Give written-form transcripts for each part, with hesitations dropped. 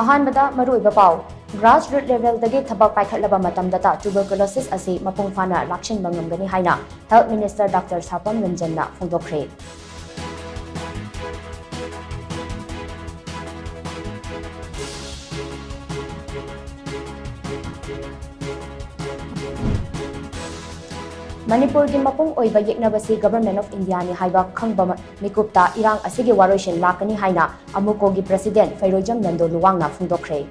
ꯑꯍꯥꯟꯕꯗ ꯃꯔꯨꯑꯣꯏꯕ ꯄꯥꯎ grassroots levelꯗꯒꯤ ꯊꯕꯛ ꯄꯥꯏꯈꯠꯂꯕ ꯃꯇꯝꯗꯇ tuberculosis ꯑꯁꯤ ꯃꯄꯨꯡ ꯐꯥꯅ ꯂꯥꯛꯁꯤꯟꯕ ꯉꯝꯒꯅꯤ ꯍꯥꯏꯅ ꯍꯦꯜꯊ ꯃꯤꯅꯤꯁꯇꯔ ꯗꯥꯛꯇꯔ ꯁꯥꯄꯝ ꯔꯟꯖꯟꯅ ꯐꯣꯡꯗꯣꯛꯈ꯭ꯔꯦ꯫ Manipuri mapung oiba yeknabasi Government of India ni haiba khangba mikupta irang asigi waroishin lakani haina amukogi President Fairojam Nando Luwangna phungdokre.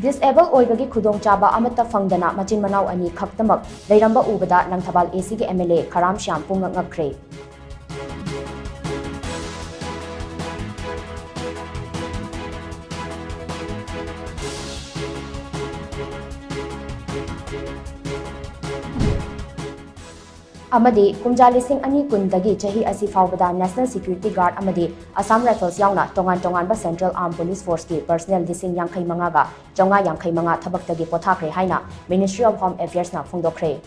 Disable oibagi khudong chaba amata fangdana machin manau ani khaktamak leiramba ubada Langthabal AC gi MLA Kharam Shyam pungak ngakre. Amadi kumjalising ani kundagi chahi asi faubada National Security Guard amadi Assam Rifles yauna tongan ba Central Armed Police Force ki personnel dising yangkai mangaga jonga yangkai manga thabaktagi pothakre haina Ministry of Home Affairs na phungdokre.